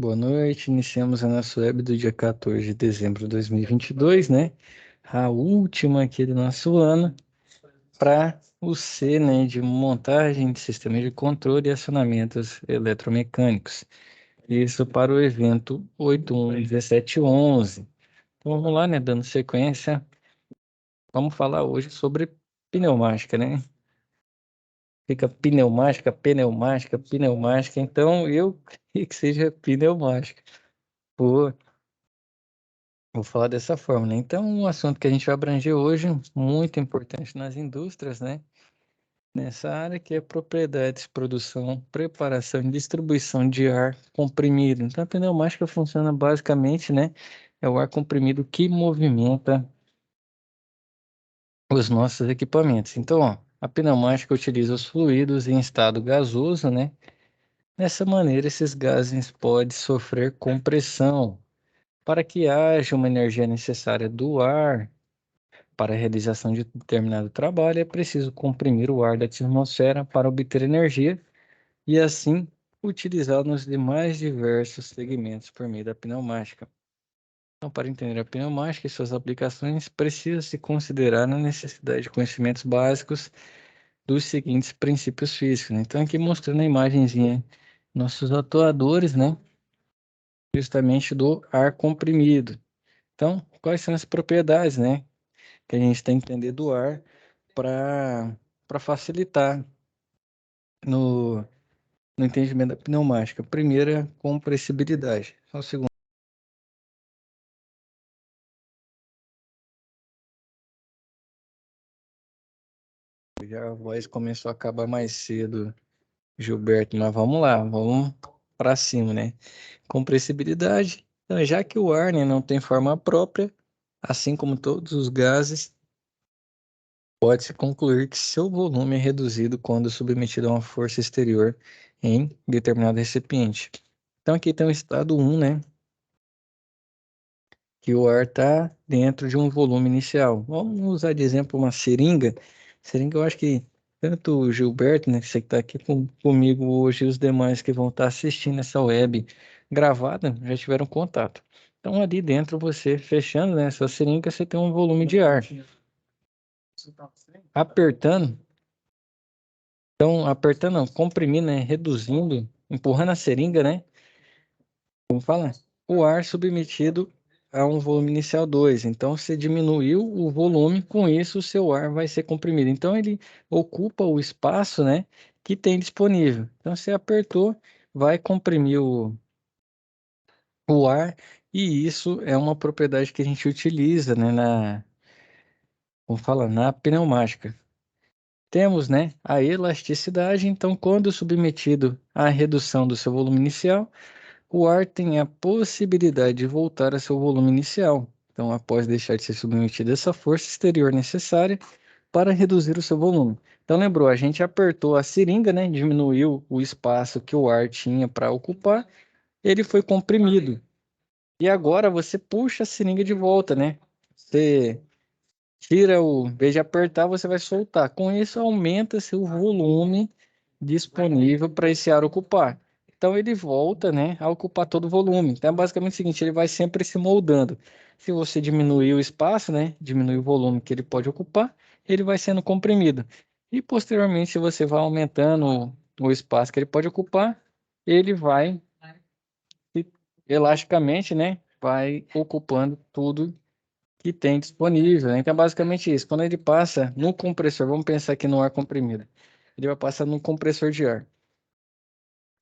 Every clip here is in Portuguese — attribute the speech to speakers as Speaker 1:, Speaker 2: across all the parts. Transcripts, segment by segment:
Speaker 1: Boa noite. Iniciamos a nossa web do dia 14 de dezembro de 2022, né? A última aqui do nosso ano para o C, né, de montagem de sistemas de controle e acionamentos eletromecânicos. Isso para o evento 811711. Então vamos lá, né, dando sequência. Vamos falar hoje sobre pneumática, né? Fica pneumática, pneumática, pneumática. Então eu queria que seja pneumática. Pô, vou falar dessa forma, né? Então, um assunto que a gente vai abranger hoje, muito importante nas indústrias, né? Nessa área que é propriedades, produção, preparação e distribuição de ar comprimido. Então, a pneumática funciona basicamente, né? É o ar comprimido que movimenta os nossos equipamentos. Então, ó, a pneumática utiliza os fluidos em estado gasoso, né? Dessa maneira, esses gases podem sofrer compressão. Para que haja uma energia necessária do ar para a realização de determinado trabalho, é preciso comprimir o ar da atmosfera para obter energia e, assim, utilizá-lo nos demais diversos segmentos por meio da pneumática. Então, para entender a pneumática e suas aplicações, precisa-se considerar a necessidade de conhecimentos básicos dos seguintes princípios físicos, né? Então, aqui mostrando a imagenzinha, nossos atuadores, né? Justamente do ar comprimido. Então, quais são as propriedades, né? Que a gente tem que entender do ar para facilitar no, no entendimento da pneumática. Primeira, compressibilidade. Só um segundo. Já a voz começou a acabar mais cedo, Gilberto, mas vamos lá, vamos para cima, né? Compressibilidade. Então, já que o ar, né, não tem forma própria, assim como todos os gases, pode-se concluir que seu volume é reduzido quando submetido a uma força exterior em determinado recipiente. Então, aqui tem o estado 1, né? Que o ar está dentro de um volume inicial. Vamos usar de exemplo uma seringa. Seringa, eu acho que tanto o Gilberto, né, que você está aqui comigo hoje, e os demais que vão estar assistindo essa web gravada, já tiveram contato. Então, ali dentro, você fechando, né, essa seringa, você tem um volume de ar. Apertando, então, apertando, não, comprimindo, né, reduzindo, empurrando a seringa, né, como fala, o ar submetido a um volume inicial 2. Então, você diminuiu o volume, com isso o seu ar vai ser comprimido. Então, ele ocupa o espaço, né, que tem disponível. Então, você apertou, vai comprimir o ar, e isso é uma propriedade que a gente utiliza, né, como fala, na pneumática. Temos, né, a elasticidade. Então, quando submetido à redução do seu volume inicial, o ar tem a possibilidade de voltar a seu volume inicial, então, após deixar de ser submetido a essa força exterior necessária para reduzir o seu volume. Então, lembrou, a gente apertou a seringa, né? Diminuiu o espaço que o ar tinha para ocupar, ele foi comprimido. E agora você puxa a seringa de volta, né? Você tira em vez de apertar, você vai soltar. Com isso, aumenta-se o volume disponível para esse ar ocupar. Então, ele volta, né, a ocupar todo o volume. Então, é basicamente o seguinte, ele vai sempre se moldando. Se você diminuir o espaço, né, diminuir o volume que ele pode ocupar, ele vai sendo comprimido. E, posteriormente, se você vai aumentando o espaço que ele pode ocupar, ele vai, elasticamente, né, vai ocupando tudo que tem disponível, né? Então, é basicamente isso. Quando ele passa no compressor, vamos pensar aqui no ar comprimido. Ele vai passar num compressor de ar.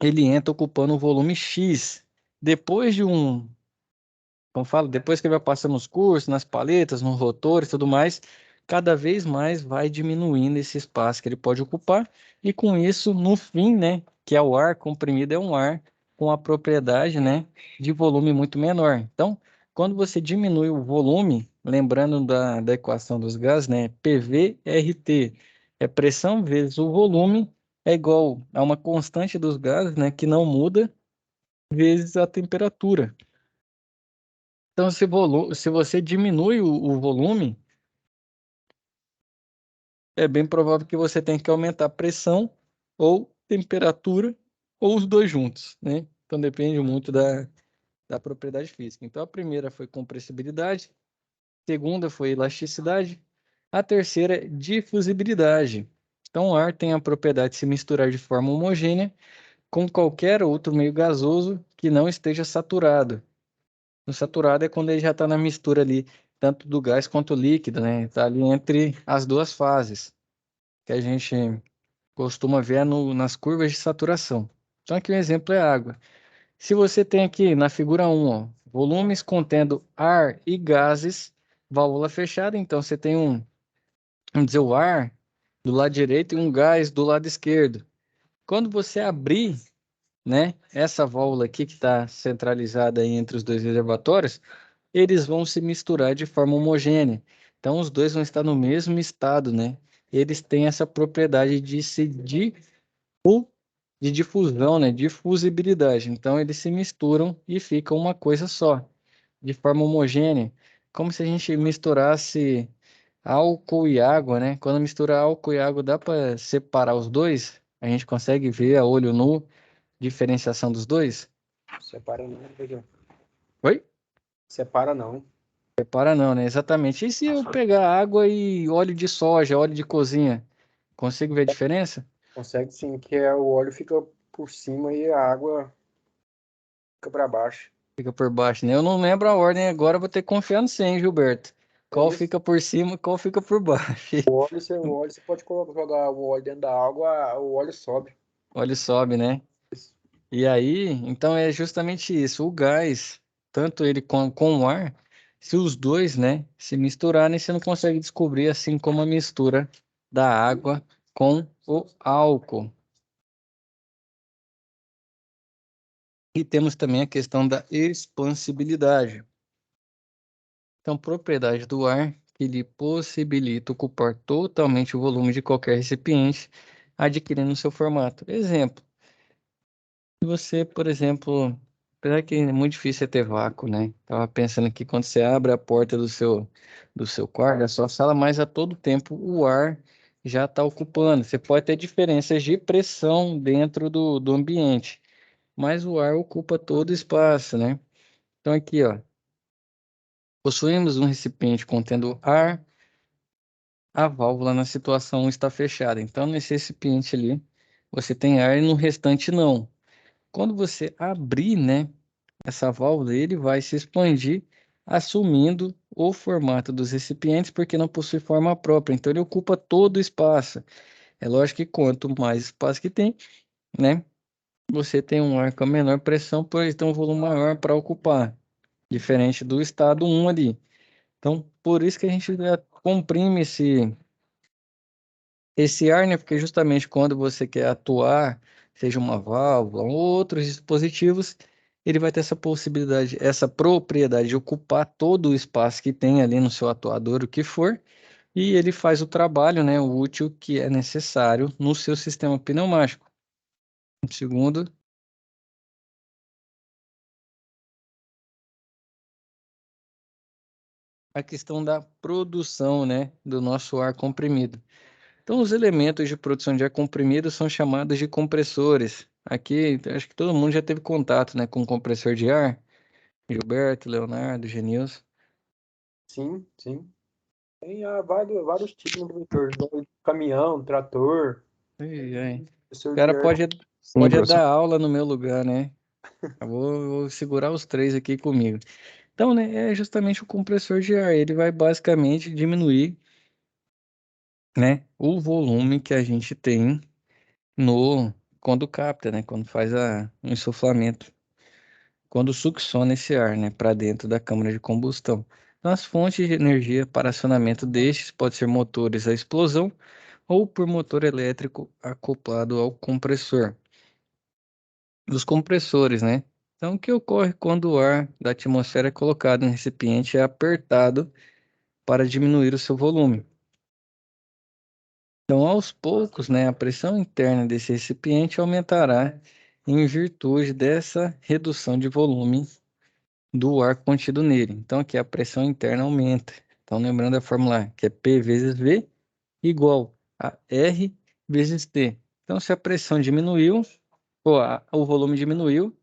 Speaker 1: Ele entra ocupando um volume X. Depois de como fala, depois que ele vai passando nos cursos, nas paletas, nos rotores e tudo mais, cada vez mais vai diminuindo esse espaço que ele pode ocupar. E com isso, no fim, né, que é o ar comprimido, é um ar com a propriedade, né, de volume muito menor. Então, quando você diminui o volume, lembrando da equação dos gases, né, PV/RT, é pressão vezes o volume, é igual a uma constante dos gases, né, que não muda, vezes a temperatura. Então, se você diminui o volume, é bem provável que você tenha que aumentar a pressão ou temperatura, ou os dois juntos, né? Então depende muito da propriedade física. Então a primeira foi compressibilidade, a segunda foi elasticidade, a terceira é difusibilidade. Então o ar tem a propriedade de se misturar de forma homogênea com qualquer outro meio gasoso que não esteja saturado. O saturado é quando ele já está na mistura ali, tanto do gás quanto líquido, né? Está ali entre as duas fases, que a gente costuma ver nas curvas de saturação. Então aqui um exemplo é a água. Se você tem aqui na figura 1, ó, volumes contendo ar e gases, válvula fechada, então você tem vamos dizer, o ar do lado direito e um gás do lado esquerdo. Quando você abrir, né, essa válvula aqui que está centralizada aí entre os dois reservatórios, eles vão se misturar de forma homogênea. Então, os dois vão estar no mesmo estado, né? Eles têm essa propriedade de difusão, né? Difusibilidade. Então, eles se misturam e ficam uma coisa só, de forma homogênea. Como se a gente misturasse álcool e água, né? Quando mistura álcool e água, dá para separar os dois? A gente consegue ver a olho nu diferenciação dos dois?
Speaker 2: Separa não, Pedro.
Speaker 1: Oi?
Speaker 2: Separa não.
Speaker 1: Separa não, né? Exatamente. E se eu pegar água e óleo de soja, óleo de cozinha, consigo ver a diferença?
Speaker 2: Consegue sim, que é o óleo fica por cima e a água fica para baixo.
Speaker 1: Fica por baixo, né? Eu não lembro a ordem agora, vou ter que confiar no 100, Gilberto.
Speaker 2: É
Speaker 1: Qual
Speaker 2: isso.
Speaker 1: fica por cima e qual fica por baixo?
Speaker 2: O óleo você pode colocar, jogar o óleo dentro da água, o óleo sobe.
Speaker 1: O óleo sobe, né?
Speaker 2: Isso.
Speaker 1: E aí, então é justamente isso. O gás, tanto ele com o ar, se os dois, né, se misturarem, você não consegue descobrir, assim como a mistura da água com o álcool. E temos também a questão da expansibilidade. Então, propriedade do ar que lhe possibilita ocupar totalmente o volume de qualquer recipiente, adquirindo seu formato. Exemplo, se você, por exemplo, apesar que é muito difícil ter vácuo, né? Tava pensando que quando você abre a porta do seu quarto, da sua sala, mas a todo tempo o ar já está ocupando. Você pode ter diferenças de pressão dentro do ambiente, mas o ar ocupa todo o espaço, né? Então aqui, ó, possuímos um recipiente contendo ar, a válvula na situação está fechada. Então, nesse recipiente ali, você tem ar e no restante não. Quando você abrir, né, essa válvula, ele vai se expandir, assumindo o formato dos recipientes, porque não possui forma própria. Então, ele ocupa todo o espaço. É lógico que quanto mais espaço que tem, né, você tem um ar com a menor pressão, pois tem um volume maior para ocupar, diferente do estado 1 ali. Então, por isso que a gente comprime esse ar, né? Porque justamente quando você quer atuar, seja uma válvula ou outros dispositivos, ele vai ter essa possibilidade, essa propriedade de ocupar todo o espaço que tem ali no seu atuador, o que for, e ele faz o trabalho, né, o útil que é necessário no seu sistema pneumático. Segundo, a questão da produção, né, do nosso ar comprimido. Então, os elementos de produção de ar comprimido são chamados de compressores. Aqui, acho que todo mundo já teve contato, né, com compressor de ar. Gilberto, Leonardo, Genilson.
Speaker 2: Sim, sim. Tem vários tipos de compressor. Caminhão, trator,
Speaker 1: Ai, ai. O
Speaker 2: compressor de
Speaker 1: cara
Speaker 2: ar. Sim,
Speaker 1: pode
Speaker 2: professor.
Speaker 1: dar aula no meu lugar, né? Eu vou segurar os três aqui comigo. Então, né, é justamente o compressor de ar. Ele vai basicamente diminuir, né, o volume que a gente tem no quando capta, né, quando faz o insuflamento, quando succiona esse ar, né, para dentro da câmara de combustão. Então, as fontes de energia para acionamento destes pode ser motores a explosão ou por motor elétrico acoplado ao compressor. Os compressores, né? Então, o que ocorre quando o ar da atmosfera é colocado em recipiente é apertado para diminuir o seu volume. Então, aos poucos, né, a pressão interna desse recipiente aumentará em virtude dessa redução de volume do ar contido nele. Então, aqui a pressão interna aumenta. Então, lembrando a fórmula que é P vezes V igual a R vezes T. Então, se a pressão diminuiu, o volume diminuiu,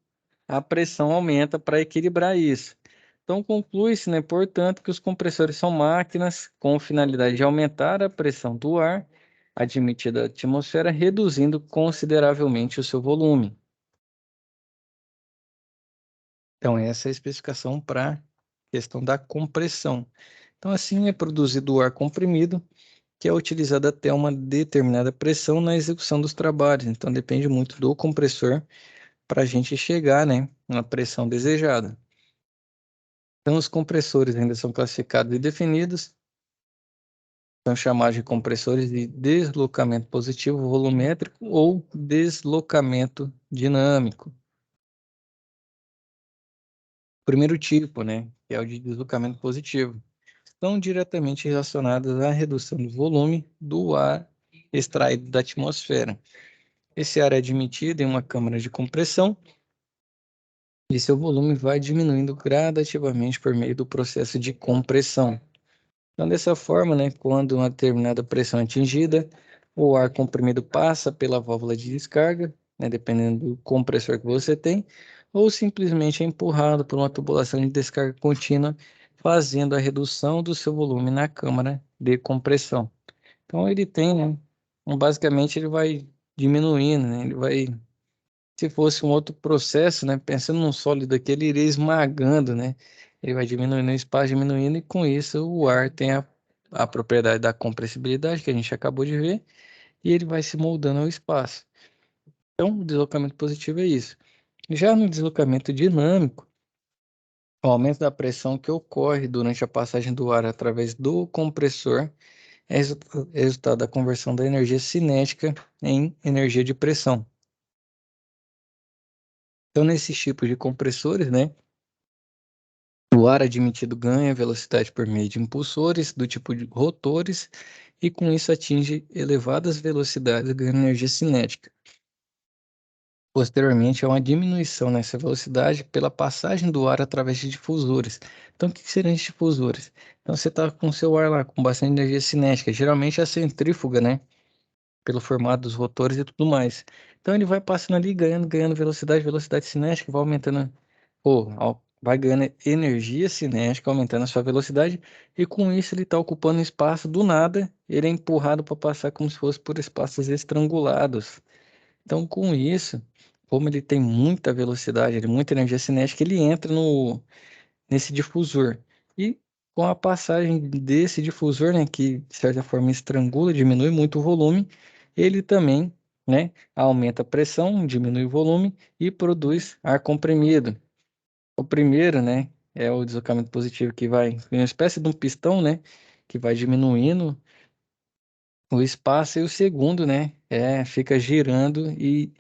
Speaker 1: a pressão aumenta para equilibrar isso. Então, conclui-se, né, portanto, que os compressores são máquinas com finalidade de aumentar a pressão do ar admitida à atmosfera, reduzindo consideravelmente o seu volume. Então, essa é a especificação para a questão da compressão. Então, assim é produzido o ar comprimido, que é utilizado até uma determinada pressão na execução dos trabalhos. Então, depende muito do compressor para a gente chegar, né, na pressão desejada. Então, os compressores ainda são classificados e definidos, são chamados de compressores de deslocamento positivo volumétrico ou deslocamento dinâmico. Primeiro tipo, né, que é o de deslocamento positivo, estão diretamente relacionados à redução do volume do ar extraído da atmosfera. Esse ar é admitido em uma câmara de compressão e seu volume vai diminuindo gradativamente por meio do processo de compressão. Então, dessa forma, né, quando uma determinada pressão é atingida, o ar comprimido passa pela válvula de descarga, né, dependendo do compressor que você tem, ou simplesmente é empurrado por uma tubulação de descarga contínua, fazendo a redução do seu volume na câmara de compressão. Então, ele tem, né, basicamente, ele vai diminuindo, né, ele vai, se fosse um outro processo, né, pensando num sólido aqui, ele iria esmagando, né, ele vai diminuindo o espaço, diminuindo, e com isso o ar tem a propriedade da compressibilidade, que a gente acabou de ver, e ele vai se moldando ao espaço. Então, o deslocamento positivo é isso. Já no deslocamento dinâmico, o aumento da pressão que ocorre durante a passagem do ar através do compressor é resultado da conversão da energia cinética em energia de pressão. Então, nesses tipos de compressores, né, o ar admitido ganha velocidade por meio de impulsores do tipo de rotores e com isso atinge elevadas velocidades, ganhando energia cinética. Posteriormente, há uma diminuição nessa velocidade pela passagem do ar através de difusores. Então, o que seriam os difusores? Então, você está com o seu ar lá com bastante energia cinética, geralmente é a centrífuga, né? Pelo formato dos rotores e tudo mais. Então, ele vai passando ali, ganhando velocidade, velocidade cinética, vai aumentando, vai ganhando energia cinética, aumentando a sua velocidade, e com isso ele está ocupando espaço do nada, ele é empurrado para passar como se fosse por espaços estrangulados. Então, com isso, como ele tem muita velocidade, muita energia cinética, ele entra nesse difusor. E com a passagem desse difusor, né, que de certa forma estrangula, diminui muito o volume, ele também, né, aumenta a pressão, diminui o volume e produz ar comprimido. O primeiro, né, é o deslocamento positivo, que vai uma espécie de um pistão, né, que vai diminuindo o espaço, e o segundo, né, fica girando e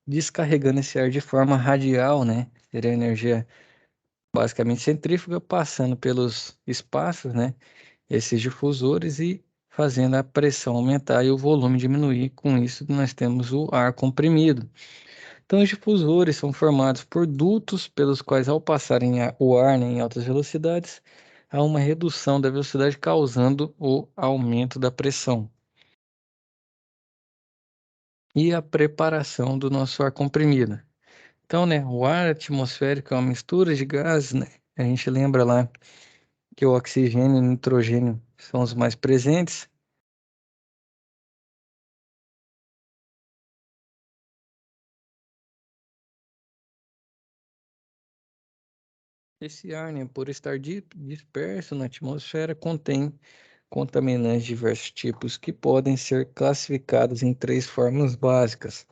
Speaker 1: descarregando esse ar de forma radial, né? Seria energia basicamente centrífuga passando pelos espaços, né? Esses difusores e fazendo a pressão aumentar e o volume diminuir. Com isso, nós temos o ar comprimido. Então, os difusores são formados por dutos pelos quais, ao passarem o ar, né, em altas velocidades, há uma redução da velocidade, causando o aumento da pressão. E a preparação do nosso ar comprimido. Então, né, o ar atmosférico é uma mistura de gases, né? A gente lembra lá que o oxigênio e o nitrogênio são os mais presentes. Esse ar, né, por estar disperso na atmosfera, contém contaminantes de diversos tipos que podem ser classificados em três formas básicas.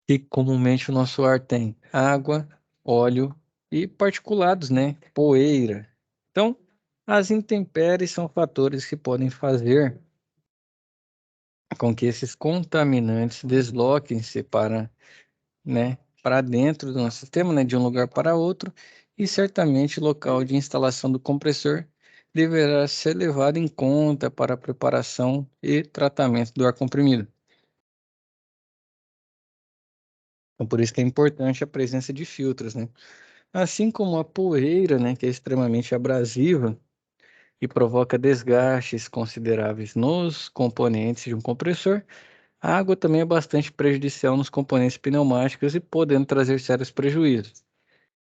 Speaker 1: E comumente o nosso ar tem água, óleo e particulados, né, poeira. Então, as intempéries são fatores que podem fazer com que esses contaminantes desloquem-se para, né, para dentro do nosso sistema, né, de um lugar para outro, e certamente o local de instalação do compressor deverá ser levado em conta para a preparação e tratamento do ar comprimido. Então, por isso que é importante a presença de filtros, né? Assim como a poeira, né, que é extremamente abrasiva e provoca desgastes consideráveis nos componentes de um compressor, A água também é bastante prejudicial nos componentes pneumáticos e podendo trazer sérios prejuízos,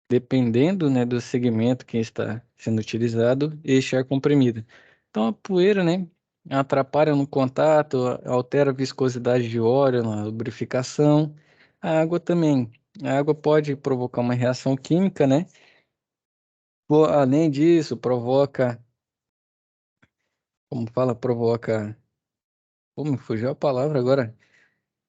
Speaker 1: dependendo, né, do segmento que está sendo utilizado este ar comprimido. Então a poeira, né, atrapalha no contato, altera a viscosidade de óleo na lubrificação. A água também. A água pode provocar uma reação química, né? Além disso, provoca, como fala, provoca, como fugiu a palavra agora?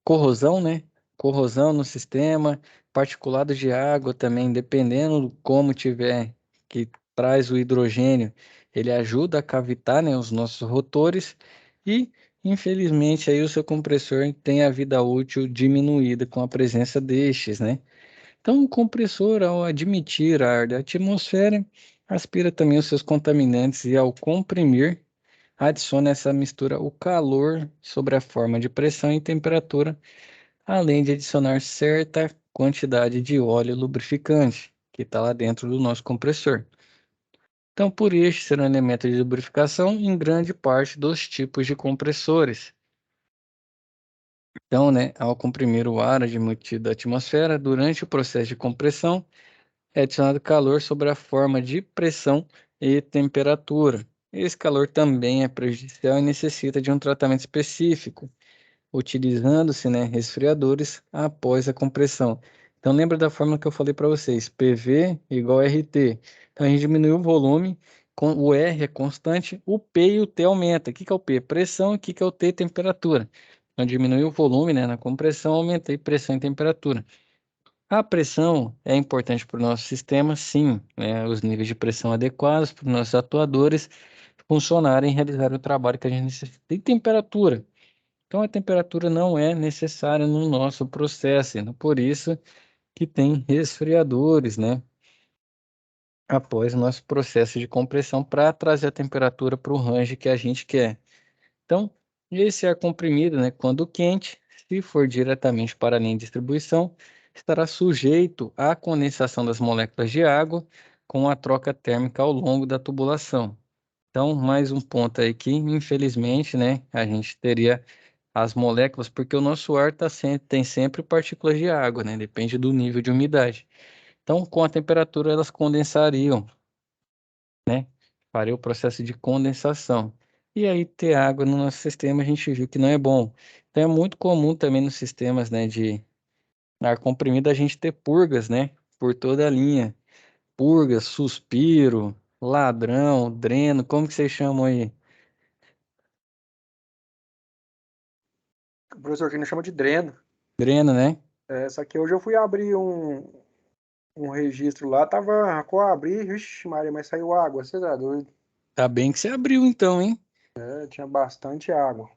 Speaker 1: Corrosão, né? Corrosão no sistema, particulados de água também, dependendo do como tiver, que traz o hidrogênio, ele ajuda a cavitar, né, os nossos rotores e, infelizmente, aí o seu compressor tem a vida útil diminuída com a presença destes, né? Então, o compressor, ao admitir ar da atmosfera, aspira também os seus contaminantes e, ao comprimir, adiciona essa mistura o calor sobre a forma de pressão e temperatura, além de adicionar certa quantidade de óleo lubrificante, que está lá dentro do nosso compressor. Então, por este ser um elemento de lubrificação em grande parte dos tipos de compressores. Então, né, ao comprimir o ar admitido da atmosfera, durante o processo de compressão, é adicionado calor sobre a forma de pressão e temperatura. Esse calor também é prejudicial e necessita de um tratamento específico, utilizando-se, né, resfriadores após a compressão. Então, lembra da fórmula que eu falei para vocês, PV igual a RT. Então, a gente diminui o volume, o R é constante, o P e o T aumenta. O que que é o P? Pressão, o que que é o T? Temperatura. Então, diminui o volume, né, na compressão, aumentei pressão e temperatura. A pressão é importante para o nosso sistema, sim, né, os níveis de pressão adequados para os nossos atuadores funcionarem e realizar o trabalho que a gente necessita. E temperatura. Então, a temperatura não é necessária no nosso processo, então, por isso que tem resfriadores, né? Após o nosso processo de compressão para trazer a temperatura para o range que a gente quer. Então, esse ar comprimido, né, quando quente, se for diretamente para a linha de distribuição, estará sujeito à condensação das moléculas de água com a troca térmica ao longo da tubulação. Então, mais um ponto aí que, infelizmente, né, a gente teria as moléculas, porque o nosso ar tem sempre partículas de água, né? Depende do nível de umidade. Então, com a temperatura, elas condensariam, né? Faria o processo de condensação. E aí, ter água no nosso sistema, a gente viu que não é bom. Então, é muito comum também nos sistemas, né, de ar comprimido, a gente ter purgas, né? Por toda a linha. Purga, suspiro, ladrão, dreno, como que vocês chamam aí?
Speaker 2: O professor Tino chama de dreno.
Speaker 1: Dreno, né?
Speaker 2: Só que hoje eu fui abrir um registro lá, tava com a abrir, vixe, Maria, mas saiu água, você tá doido?
Speaker 1: Tá bem que você abriu então, hein?
Speaker 2: Tinha bastante água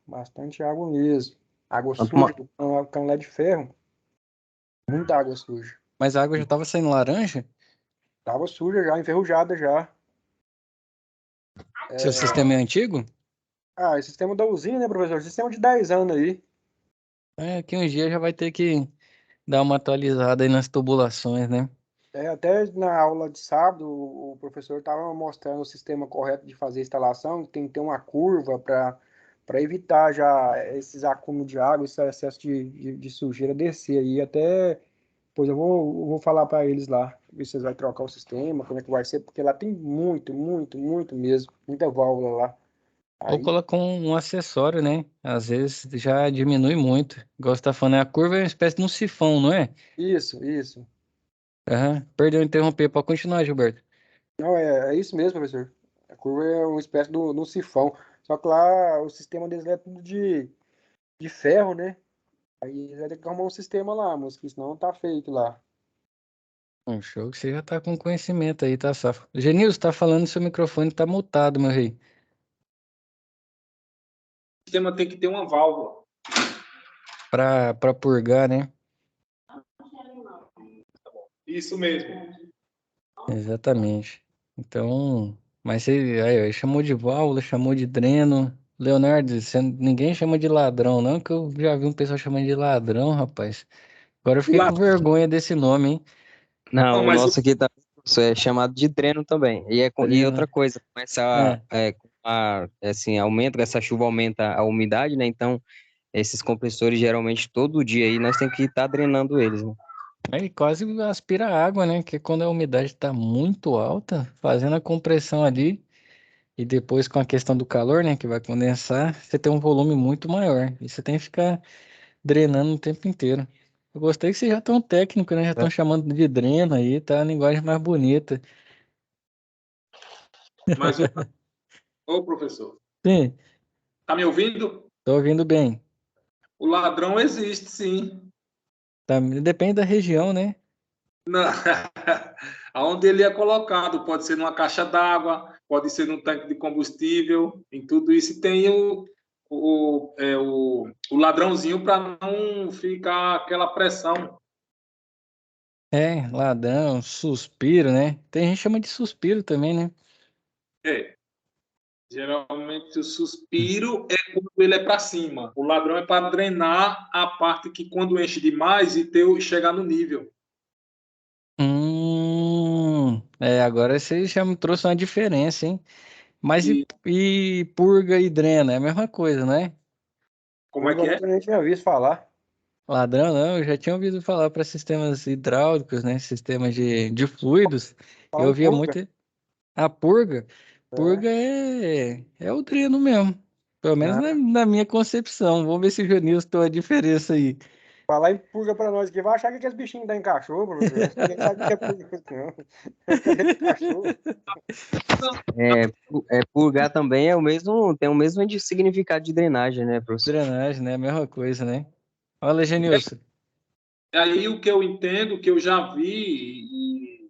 Speaker 2: mesmo. Água
Speaker 3: Quanto
Speaker 2: suja,
Speaker 3: ma-
Speaker 2: do cano lá de ferro, muita água suja.
Speaker 1: Mas a água já tava saindo laranja?
Speaker 2: Tava suja já, enferrujada já.
Speaker 1: Seu sistema é antigo?
Speaker 2: Esse sistema da usina, né, professor? Sistema de 10 anos aí.
Speaker 1: É, que um dia já vai ter que dar uma atualizada aí nas tubulações, né?
Speaker 2: Até na aula de sábado, o professor estava mostrando o sistema correto de fazer a instalação, tem que ter uma curva para evitar já esses acúmulos de água, esse excesso de sujeira descer aí. Até, pois eu vou falar para eles lá, ver se vocês vão trocar o sistema, como é que vai ser, porque lá tem muito mesmo, muita válvula lá.
Speaker 1: Ou
Speaker 2: Aí,
Speaker 1: coloca um acessório, né? Às vezes já diminui muito. Igual você tá falando, a curva é uma espécie de um sifão, não é?
Speaker 2: isso.
Speaker 1: Aham. Perdeu, interromper. Pode continuar, Gilberto.
Speaker 2: Não, é isso mesmo, professor. A curva é uma espécie do sifão. Só que lá o sistema deles é tudo de ferro, né? Aí vai ter que arrumar um sistema lá, moço, que senão tá feito lá.
Speaker 1: Show que você já tá com conhecimento aí, tá, Safo? Genilson, tá falando, seu microfone tá mutado, meu rei.
Speaker 3: O sistema tem que ter uma válvula.
Speaker 1: Pra purgar, né?
Speaker 3: Isso mesmo.
Speaker 1: Exatamente. Então, mas aí, chamou de válvula, chamou de dreno. Leonardo, ninguém chama de ladrão, não, que eu já vi um pessoal chamando de ladrão, rapaz. Agora eu
Speaker 3: O
Speaker 1: fiquei com
Speaker 3: lado.
Speaker 1: vergonha desse nome, hein?
Speaker 4: Não,
Speaker 3: Não,
Speaker 4: o
Speaker 3: mas
Speaker 4: nosso aqui tá, isso é chamado de dreno também. E
Speaker 1: Dreno.
Speaker 4: outra coisa, começa
Speaker 1: É,
Speaker 4: assim, aumenta, essa chuva aumenta a umidade, né? Então, esses compressores geralmente todo dia aí nós temos que estar drenando eles, né?
Speaker 1: Aí quase aspira água, né? Que quando a umidade está muito alta, fazendo a compressão ali, e depois com a questão do calor, né? Que vai condensar, você tem um volume muito maior. E você tem que ficar drenando o tempo inteiro. Eu gostei que vocês já estão técnicos, né? Já estão chamando de dreno aí, tá a linguagem mais bonita.
Speaker 3: Mas, ô professor,
Speaker 1: Sim,
Speaker 3: tá me ouvindo?
Speaker 1: tô ouvindo bem.
Speaker 3: O ladrão existe, sim.
Speaker 1: Tá, depende da região, né?
Speaker 3: Na... Aonde ele é colocado, pode ser numa caixa d'água, pode ser num tanque de combustível, em tudo isso tem o ladrãozinho para não ficar aquela pressão.
Speaker 1: É, ladrão, suspiro, né? Tem gente que chama de suspiro também, né?
Speaker 3: É, geralmente o suspiro é quando ele é para cima. O ladrão é para drenar a parte que quando enche demais e chegar no nível.
Speaker 1: Agora você já me trouxe uma diferença, hein? Mas
Speaker 3: E
Speaker 1: e purga e drena, é a mesma coisa, né?
Speaker 3: como é
Speaker 2: Purga
Speaker 3: que é?
Speaker 2: eu nem tinha visto falar.
Speaker 1: Ladrão, não, eu já tinha ouvido falar para sistemas hidráulicos, né? Sistemas de fluidos.
Speaker 2: Falar
Speaker 1: Eu
Speaker 2: em
Speaker 1: via
Speaker 2: purga.
Speaker 1: muito a purga.
Speaker 2: É.
Speaker 1: Purga é o dreno mesmo. Pelo menos
Speaker 2: Ah,
Speaker 1: na minha concepção. Vamos ver se o Jonilson tem uma diferença aí.
Speaker 2: falar em purga pra nós aqui, vai achar que aqueles bichinhos dá em cachorro, professor. Ninguém sabe o que é purga, não. Cadê de cachorro?
Speaker 4: Purgar também é o mesmo, tem o mesmo significado de drenagem, né, professor?
Speaker 1: Drenagem, né? A mesma coisa, né? Olha, Genilson.
Speaker 3: Aí o que eu entendo, que eu já vi, e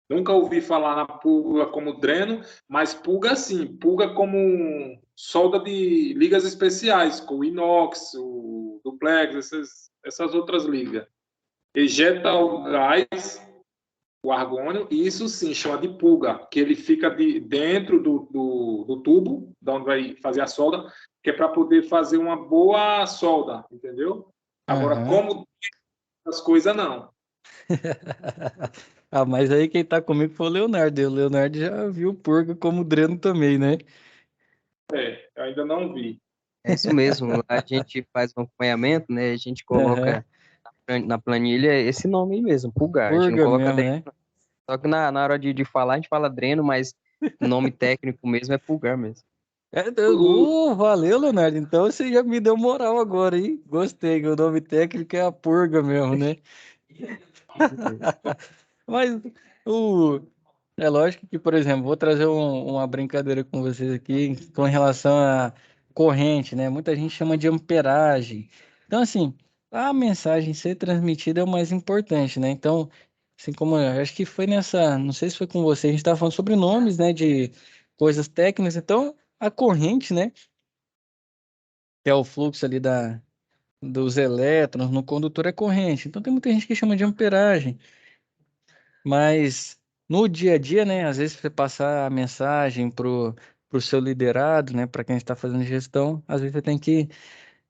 Speaker 3: nunca ouvi falar na pulga como dreno, mas pulga sim, pulga como solda de ligas especiais, com o inox, o duplex, essas outras ligas. Ejeta o gás, o argônio, e isso sim chama de pulga, que ele fica dentro do tubo, de onde vai fazer a solda, que é para poder fazer uma boa solda, entendeu? Agora,
Speaker 1: Aham.
Speaker 3: como as coisas não.
Speaker 1: Ah, mas aí quem tá comigo foi o Leonardo. E o Leonardo já viu purga como dreno também, né?
Speaker 3: Eu ainda não vi.
Speaker 4: É isso mesmo, a gente faz um acompanhamento, né, a gente
Speaker 1: Aham.
Speaker 4: coloca na planilha esse nome aí mesmo, pulgar, a gente não
Speaker 1: Purga
Speaker 4: coloca
Speaker 1: mesmo,
Speaker 4: dreno,
Speaker 1: né?
Speaker 4: só que na hora de falar a gente fala dreno, mas o nome técnico mesmo é pulgar mesmo.
Speaker 3: O,
Speaker 1: Valeu, Leonardo. Então você já me deu moral agora, hein? Gostei, que o nome técnico é a purga mesmo, né? Mas o, é lógico que, por exemplo, vou trazer uma brincadeira com vocês aqui com relação à corrente, né? Muita gente chama de amperagem. Então, assim, a mensagem ser transmitida é o mais importante, né? Então, assim como eu acho que foi nessa, não sei se foi com você, a gente estava falando sobre nomes, né, de coisas técnicas. Então, a corrente, né, que é o fluxo ali dos elétrons no condutor é corrente. Então, tem muita gente que chama de amperagem. Mas no dia a dia, né, às vezes você passar a mensagem pro seu liderado, né, para quem está fazendo gestão, às vezes você tem que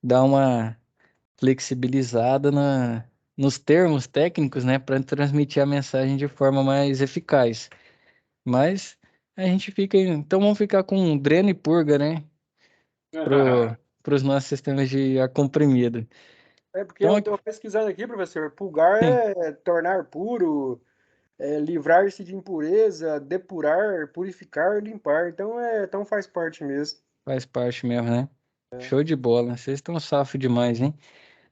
Speaker 1: dar uma flexibilizada nos termos técnicos, né, para transmitir a mensagem de forma mais eficaz. Mas a gente fica, então vamos ficar com dreno e purga, né, para os nossos sistemas de ar comprimido.
Speaker 2: É porque
Speaker 1: Então,
Speaker 2: eu tô pesquisando aqui, professor. Pulgar
Speaker 1: sim,
Speaker 2: é tornar puro, livrar-se de impureza, depurar, purificar, limpar. Então faz parte mesmo.
Speaker 1: faz parte mesmo, né? Show de bola. Vocês estão safos demais, hein?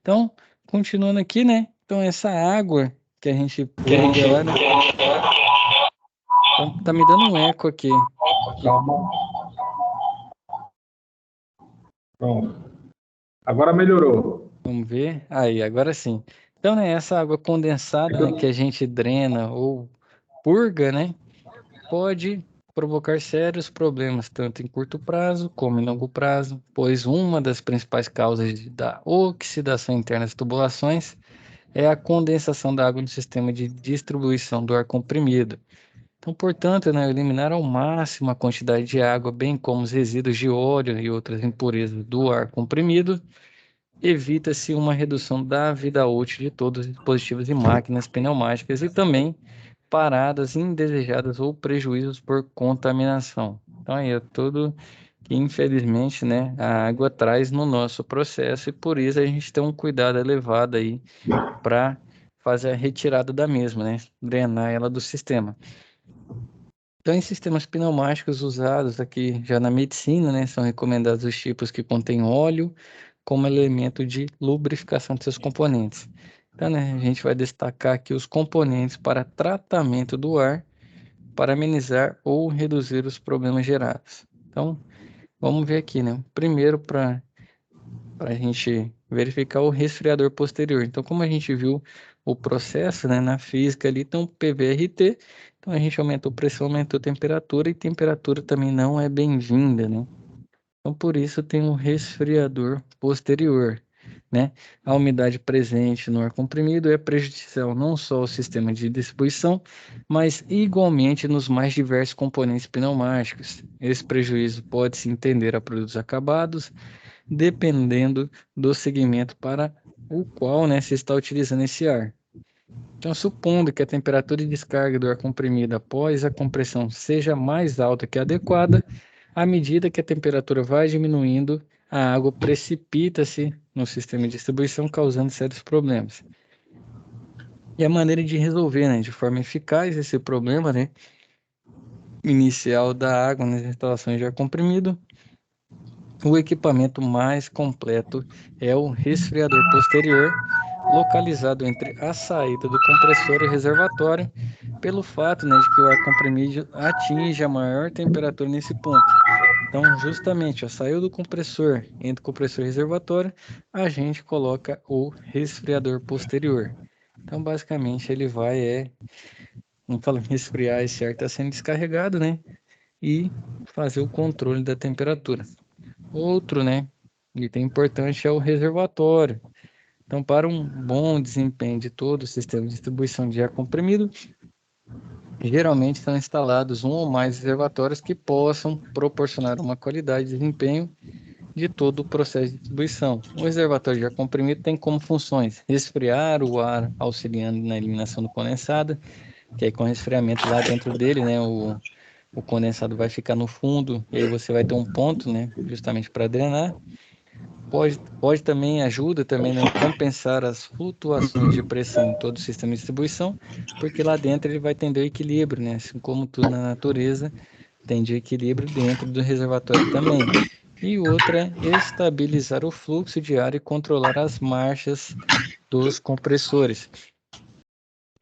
Speaker 1: Então, continuando aqui, né? Então, essa água que a gente purga lá, né? Então, tá me dando um eco aqui.
Speaker 3: calma. Pronto. Agora melhorou.
Speaker 1: Vamos ver. Aí, agora sim. Então, né, essa água condensada, né, que a gente drena ou purga, né, pode provocar sérios problemas, tanto em curto prazo como em longo prazo, pois uma das principais causas da oxidação interna das tubulações é a condensação da água no sistema de distribuição do ar comprimido. Então, portanto, né, eliminar ao máximo a quantidade de água, bem como os resíduos de óleo e outras impurezas do ar comprimido, evita-se uma redução da vida útil de todos os dispositivos e máquinas pneumáticas e também paradas indesejadas ou prejuízos por contaminação. Então, aí é tudo que infelizmente, né, a água traz no nosso processo e por isso a gente tem um cuidado elevado aí para fazer a retirada da mesma, né, drenar ela do sistema. Então, em sistemas pneumáticos usados aqui já na medicina, né, são recomendados os tipos que contêm óleo como elemento de lubrificação de seus componentes. Então, né, a gente vai destacar aqui os componentes para tratamento do ar para amenizar ou reduzir os problemas gerados. Então, vamos ver aqui, né? Primeiro, para a gente verificar o resfriador posterior. Então, como a gente viu o processo, né, na física ali, então PVRT, então a gente aumentou pressão, aumentou temperatura, e temperatura também não é bem-vinda, né? Então, por isso tem um resfriador posterior, né? A umidade presente no ar comprimido é prejudicial não só ao sistema de distribuição, mas igualmente nos mais diversos componentes pneumáticos. Esse prejuízo pode se estender a produtos acabados, dependendo do segmento para o qual, né, se está utilizando esse ar. Então, supondo que a temperatura de descarga do ar comprimido após a compressão seja mais alta que a adequada, à medida que a temperatura vai diminuindo, a água precipita-se no sistema de distribuição, causando sérios problemas. E a maneira de resolver, né, de forma eficaz esse problema, né, inicial da água nas instalações de ar comprimido, o equipamento mais completo é o resfriador posterior, localizado entre a saída do compressor e o reservatório, pelo fato, né, de que o ar comprimido atinge a maior temperatura nesse ponto. Então, justamente, saiu do compressor, entre o compressor e o reservatório, a gente coloca o resfriador posterior. Então, basicamente, ele vai, não fala resfriar, esse ar está sendo descarregado, né, e fazer o controle da temperatura. Outro, né, item importante é o reservatório. Então, para um bom desempenho de todo o sistema de distribuição de ar comprimido, geralmente são instalados um ou mais reservatórios que possam proporcionar uma qualidade de desempenho de todo o processo de distribuição. O reservatório de ar comprimido tem como funções resfriar o ar, auxiliando na eliminação do condensado, que aí com resfriamento lá dentro dele, né, o condensado vai ficar no fundo, e aí você vai ter um ponto, né, justamente para drenar. Pode também, ajuda também, né, compensar as flutuações de pressão em todo o sistema de distribuição, porque lá dentro ele vai tender ao equilíbrio, né, assim como tudo na natureza tende ao equilíbrio dentro do reservatório também. E outra é estabilizar o fluxo de ar e controlar as marchas dos compressores.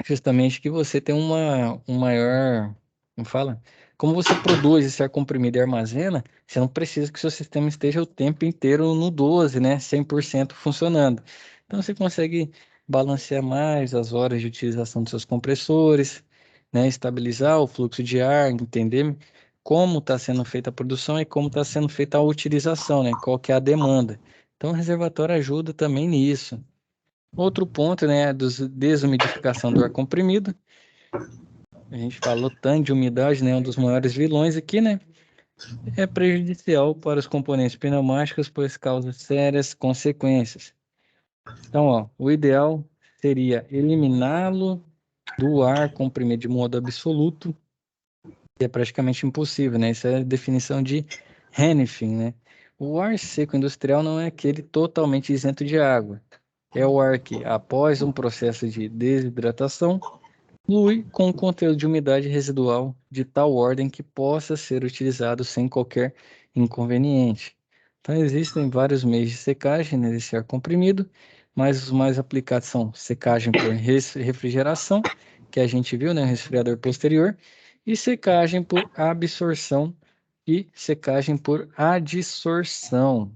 Speaker 1: Justamente que você tem um maior, como fala? Como você produz esse ar comprimido e armazena, você não precisa que o seu sistema esteja o tempo inteiro no 12, né? 100% funcionando. Então você consegue balancear mais as horas de utilização dos seus compressores, né? Estabilizar o fluxo de ar, entender como está sendo feita a produção e como está sendo feita a utilização, né? Qual que é a demanda. Então o reservatório ajuda também nisso. Outro ponto, né, a desumidificação do ar comprimido. A gente falou tanto de umidade, né, um dos maiores vilões aqui, né? É prejudicial para os componentes pneumáticos, pois causa sérias consequências. Então, ó, o ideal seria eliminá-lo do ar comprimido de modo absoluto, que é praticamente impossível, né? Isso é a definição de Hennefin, né? O ar seco industrial não é aquele totalmente isento de água. É o ar que, após um processo de desidratação, flui com um conteúdo de umidade residual de tal ordem que possa ser utilizado sem qualquer inconveniente. Então, existem vários meios de secagem nesse ar comprimido, mas os mais aplicados são secagem por refrigeração, que a gente viu, né, resfriador posterior, e secagem por absorção e secagem por adsorção.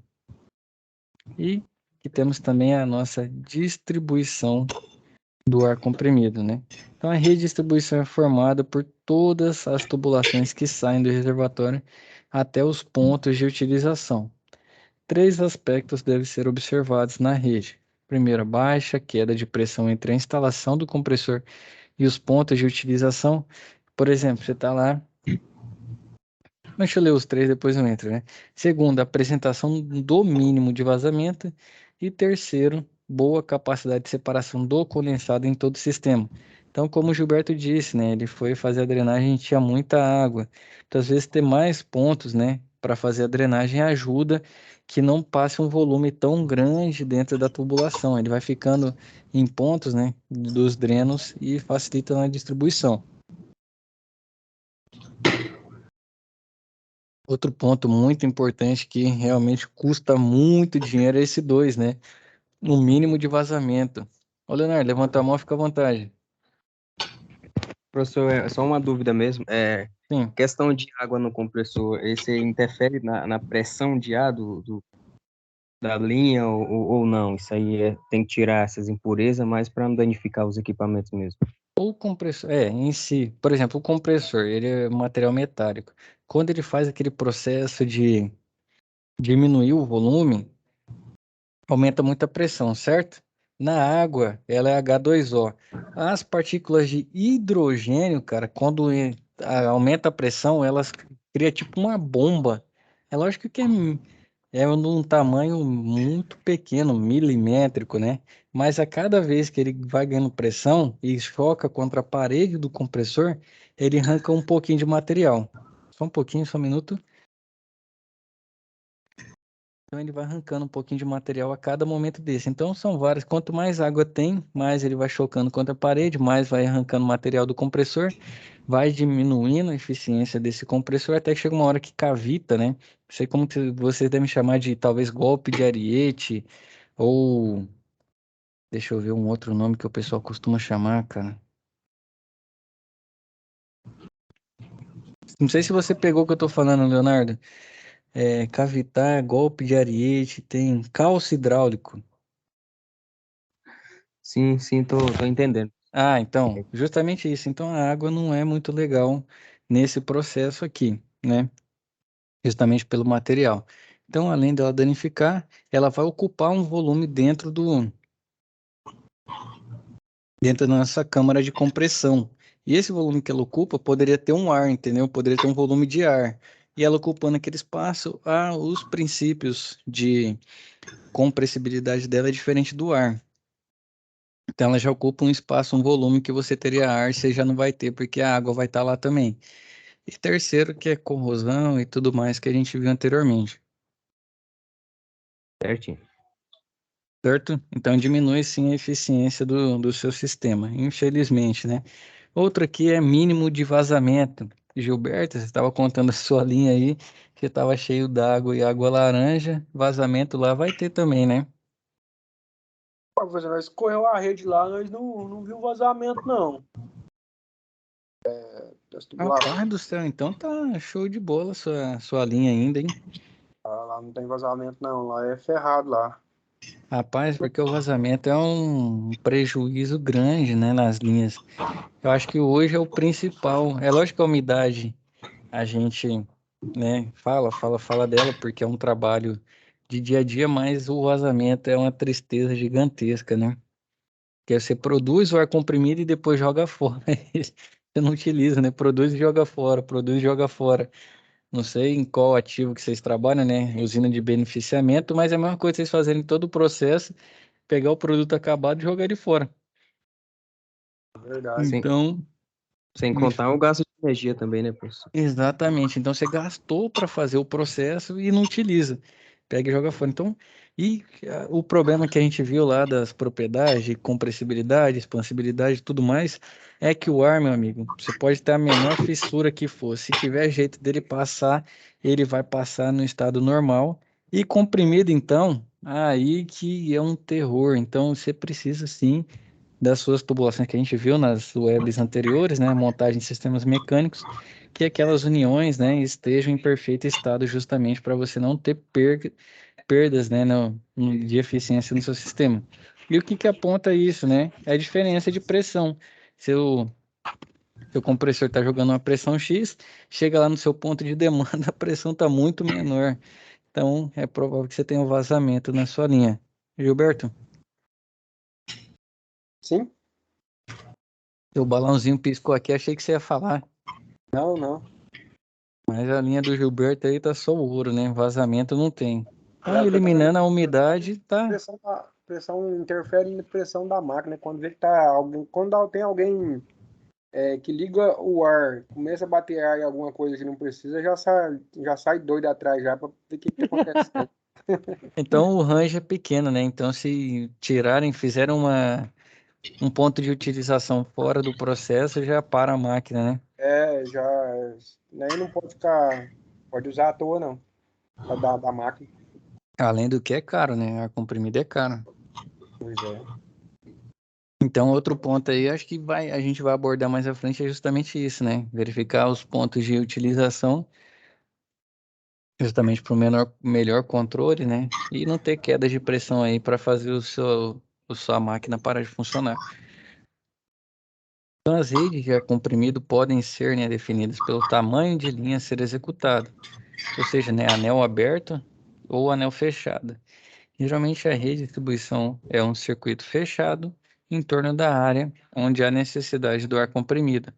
Speaker 1: E que temos também a nossa distribuição do ar comprimido, né? Então, a rede de distribuição é formada por todas as tubulações que saem do reservatório até os pontos de utilização. Três aspectos devem ser observados na rede. Primeiro, a baixa queda de pressão entre a instalação do compressor e os pontos de utilização. Por exemplo, você está lá. Deixa eu ler os três, depois eu entro, né? Segundo, a apresentação do mínimo de vazamento. E terceiro, boa capacidade de separação do condensado em todo o sistema. Então, como o Gilberto disse, né? Ele foi fazer a drenagem e tinha muita água. Então, às vezes, ter mais pontos, né? para fazer a drenagem ajuda que não passe um volume tão grande dentro da tubulação. Ele vai ficando em pontos, né, dos drenos e facilita na distribuição. Outro ponto muito importante que realmente custa muito dinheiro é esse 2, né? O mínimo de vazamento. Ô, Leonardo, levanta a mão, fica à vontade.
Speaker 4: Professor, é só uma dúvida mesmo.
Speaker 1: Sim.
Speaker 4: Questão de água no compressor, esse interfere na pressão de ar da linha ou não? Isso aí tem que tirar essas impurezas, mas para não danificar os equipamentos mesmo.
Speaker 1: O compressor, em si, por exemplo, o compressor, ele é material metálico. Quando ele faz aquele processo de diminuir o volume, aumenta muito a pressão, certo? Na água, ela é H2O. As partículas de hidrogênio, cara, quando aumenta a pressão, elas criam tipo uma bomba. É lógico que é num tamanho muito pequeno, milimétrico, né? Mas a cada vez que ele vai ganhando pressão e choca contra a parede do compressor, ele arranca um pouquinho de material. Só um pouquinho, só um minuto. Então ele vai arrancando um pouquinho de material a cada momento desse. Então são vários. Quanto mais água tem, mais ele vai chocando contra a parede, mais vai arrancando material do compressor, vai diminuindo a eficiência desse compressor até que chega uma hora que cavita, né? Não sei como que vocês devem chamar de talvez golpe de ariete ou deixa eu ver um outro nome que o pessoal costuma chamar, cara. Não sei se você pegou o que eu tô falando, Leonardo. Cavitar, golpe de ariete, tem calço hidráulico.
Speaker 4: Sim, sim, tô entendendo.
Speaker 1: Ah, então, justamente isso. Então a água não é muito legal nesse processo aqui, né? Justamente pelo material. Então, além dela danificar, ela vai ocupar um volume dentro da nossa câmara de compressão. E esse volume que ela ocupa poderia ter um ar, entendeu? Poderia ter um volume de ar. E ela ocupando aquele espaço, os princípios de compressibilidade dela é diferente do ar. Então ela já ocupa um espaço, um volume que você teria ar, você já não vai ter, porque a água vai estar lá também. E terceiro, que é corrosão e tudo mais que a gente viu anteriormente,
Speaker 4: Certinho.
Speaker 1: certo? Então diminui sim a eficiência do seu sistema, infelizmente, né? Outra aqui é mínimo de vazamento. Gilberto, você estava contando a sua linha aí, que estava cheio d'água e água laranja, vazamento lá vai ter também, né?
Speaker 2: Pô, professor, nós correu a rede lá, nós não viu vazamento, não. Das tubulações
Speaker 1: Rapaz do céu, então tá show de bola sua linha ainda, hein?
Speaker 2: lá não tem vazamento, não. Lá é ferrado lá.
Speaker 1: Rapaz, porque o vazamento é um prejuízo grande, né, nas linhas. Eu acho que hoje é o principal. É lógico que a umidade, a gente, né, fala dela, porque é um trabalho de dia a dia, mas o vazamento é uma tristeza gigantesca, né? Porque você produz o ar comprimido e depois joga fora. Você não utiliza, né? Produz e joga fora, produz e joga fora. Não sei em qual ativo que vocês trabalham, né? Usina de beneficiamento, mas é a mesma coisa que vocês fazerem todo o processo, pegar o produto acabado e jogar ele fora.
Speaker 2: É verdade.
Speaker 4: Sem,
Speaker 1: Então,
Speaker 4: sem contar o gasto de energia também, né, professor?
Speaker 1: exatamente. Então você gastou para fazer o processo e não utiliza. Pega e joga fora. Então, o problema que a gente viu lá das propriedades, de compressibilidade, expansibilidade e tudo mais, é que o ar, meu amigo, você pode ter a menor fissura que for. Se tiver jeito dele passar, ele vai passar no estado normal. E comprimido, então, aí que é um terror. Então você precisa sim das suas tubulações que a gente viu nas webs anteriores, né, montagem de sistemas mecânicos, que aquelas uniões, né, estejam em perfeito estado justamente para você não ter perdas, né, de eficiência no seu sistema. E o que que aponta isso, né? É a diferença de pressão. Seu compressor está jogando uma pressão X, chega lá no seu ponto de demanda, a pressão está muito menor. Então, é provável que você tenha um vazamento na sua linha. Gilberto,
Speaker 2: Sim?
Speaker 1: seu balãozinho piscou aqui, achei que você ia falar.
Speaker 2: Não.
Speaker 1: Mas a linha do Gilberto aí tá só ouro, né? Vazamento não tem. Então,
Speaker 2: É, porque também
Speaker 1: eliminando a umidade, tá.
Speaker 2: pressão interfere na pressão da máquina. Quando vê que tá alguém, quando tem alguém que liga o ar, começa a bater ar em alguma coisa que não precisa, já sai doido atrás já para ver o que está acontecendo.
Speaker 1: Então o range é pequeno, né? Então se tirarem, fizeram um ponto de utilização fora do processo, já para a máquina, né?
Speaker 2: Já, nem não pode usar à toa não, da máquina.
Speaker 1: Além do que é caro, né? Ar comprimido é caro.
Speaker 2: Pois é.
Speaker 1: Então, outro ponto aí, acho que a gente vai abordar mais à frente é justamente isso, né? Verificar os pontos de utilização, justamente para o melhor controle, né? E não ter queda de pressão aí para fazer sua máquina parar de funcionar. Então, as redes de ar comprimido podem ser, né, definidas pelo tamanho de linha a ser executado, ou seja, né, anel aberto ou anel fechado. Geralmente a rede de distribuição é um circuito fechado em torno da área onde há necessidade do ar comprimido.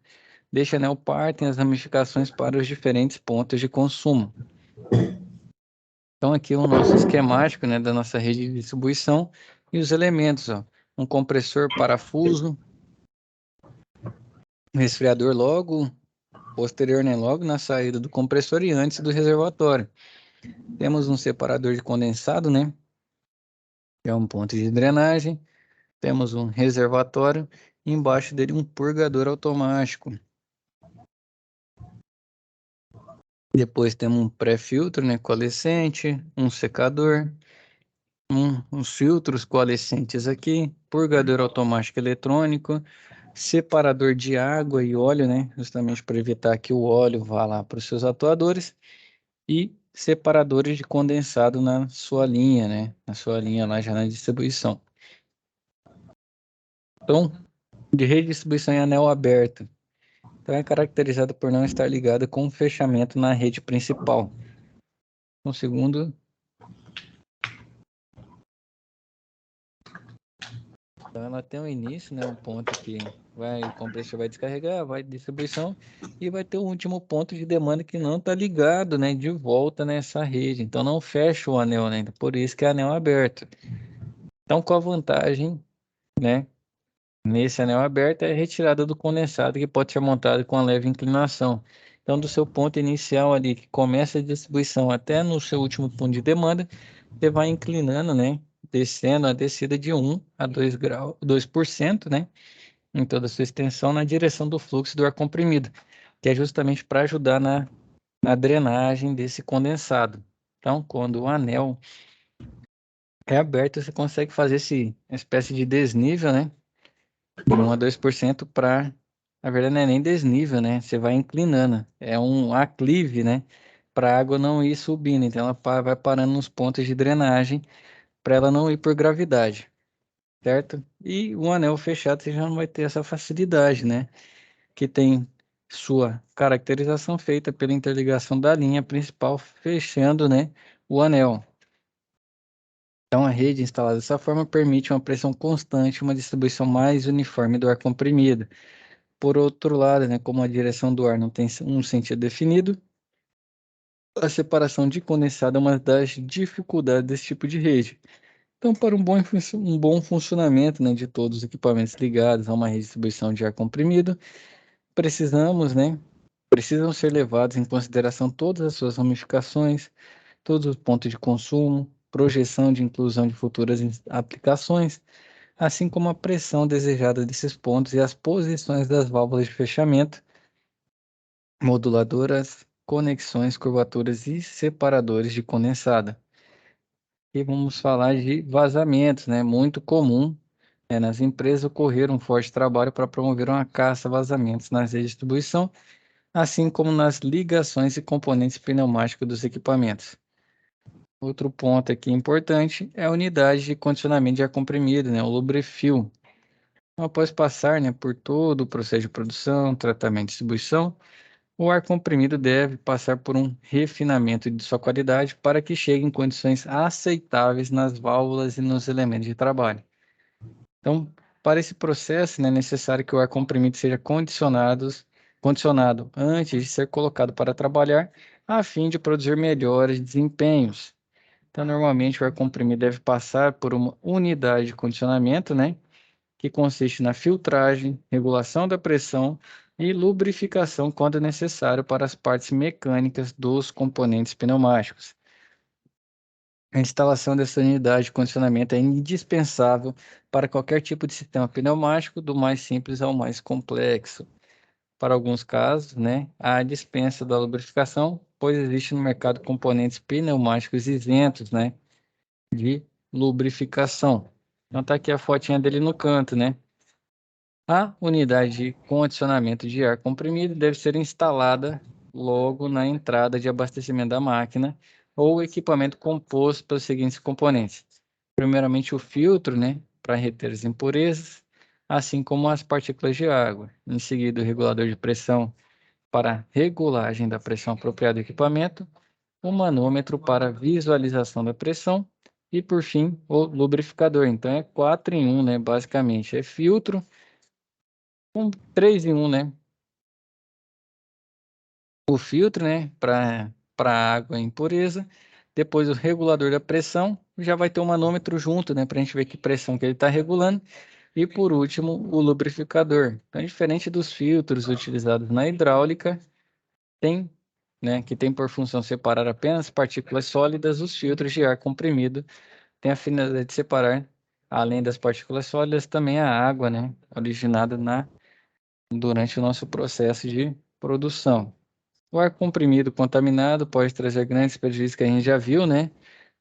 Speaker 1: Deste anel partem as ramificações para os diferentes pontos de consumo. Então aqui o nosso esquemático, né, da nossa rede de distribuição e os elementos, ó. Um compressor, parafuso, resfriador logo posterior, né, logo na saída do compressor e antes do reservatório. Temos um separador de condensado, né, que é um ponto de drenagem. Temos um reservatório e embaixo dele um purgador automático. Depois temos um pré-filtro, né, coalescente, um secador, uns filtros coalescentes aqui, purgador automático eletrônico, separador de água e óleo, né, justamente para evitar que o óleo vá lá para os seus atuadores, e separadores de condensado na sua linha, né, na sua linha lá já na distribuição. Então, de rede de distribuição em anel aberto. Então é caracterizado por não estar ligada com um fechamento na rede principal. Um segundo. Então ela tem um início, né, um ponto que o compressor vai descarregar, vai distribuição e vai ter o último ponto de demanda que não está ligado, né, de volta nessa rede. Então não fecha o anel, né? Por isso que é anel aberto. Então qual a vantagem, né? Nesse anel aberto é a retirada do condensado que pode ser montado com a leve inclinação. Então, do seu ponto inicial ali, que começa a distribuição até no seu último ponto de demanda, você vai inclinando, né? Descendo a descida de 1 a 2 graus, 2%, né? Em toda a sua extensão na direção do fluxo do ar comprimido, que é justamente para ajudar na drenagem desse condensado. Então, quando o anel é aberto, você consegue fazer essa espécie de desnível, né? De 1 a 2% para, na verdade, não é nem desnível, né? Você vai inclinando. É um aclive, né? Para a água não ir subindo. Então, ela vai parando nos pontos de drenagem para ela não ir por gravidade, certo? E o anel fechado você já não vai ter essa facilidade, né? Que tem sua caracterização feita pela interligação da linha principal, fechando, né, o anel. Então, a rede instalada dessa forma permite uma pressão constante e uma distribuição mais uniforme do ar comprimido. Por outro lado, né, como a direção do ar não tem um sentido definido, a separação de condensado é uma das dificuldades desse tipo de rede. Então, para um bom funcionamento, né, de todos os equipamentos ligados a uma rede de distribuição de ar comprimido, precisam ser levados em consideração todas as suas ramificações, todos os pontos de consumo, projeção de inclusão de futuras aplicações, assim como a pressão desejada desses pontos e as posições das válvulas de fechamento, moduladoras, conexões, curvaturas e separadores de condensado. E vamos falar de vazamentos, né? Muito comum, né, nas empresas ocorrer um forte trabalho para promover uma caça a vazamentos nas redes de distribuição, assim como nas ligações e componentes pneumáticos dos equipamentos. Outro ponto aqui importante é a unidade de condicionamento de ar comprimido, né? O lubrefil. Após passar, né, por todo o processo de produção, tratamento e distribuição, o ar comprimido deve passar por um refinamento de sua qualidade para que chegue em condições aceitáveis nas válvulas e nos elementos de trabalho. Então, para esse processo, né, é necessário que o ar comprimido seja condicionado antes de ser colocado para trabalhar, a fim de produzir melhores desempenhos. Então, normalmente, o ar comprimido deve passar por uma unidade de condicionamento, né, que consiste na filtragem, regulação da pressão, e lubrificação quando necessário para as partes mecânicas dos componentes pneumáticos. A instalação dessa unidade de condicionamento é indispensável para qualquer tipo de sistema pneumático, do mais simples ao mais complexo. Para alguns casos, né, há dispensa da lubrificação, pois existe no mercado componentes pneumáticos isentos, né, de lubrificação. Então tá aqui a fotinha dele no canto, né? A unidade de condicionamento de ar comprimido deve ser instalada logo na entrada de abastecimento da máquina ou equipamento composto pelos seguintes componentes. Primeiramente, o filtro, né, para reter as impurezas, assim como as partículas de água. Em seguida, o regulador de pressão para regulagem da pressão apropriada do equipamento, o manômetro para visualização da pressão e, por fim, o lubrificador. Então, é 4 em 1, né, basicamente. É filtro, 3 em 1, né? O filtro, né, para água e impureza. Depois o regulador da pressão, já vai ter um manômetro junto, né, para a gente ver que pressão que ele está regulando. E por último, o lubrificador. Então, diferente dos filtros utilizados na hidráulica, tem, né, que tem por função separar apenas partículas sólidas, os filtros de ar comprimido têm a finalidade de separar, além das partículas sólidas, também a água, né, originada durante o nosso processo de produção. O ar comprimido contaminado pode trazer grandes prejuízos que a gente já viu, né,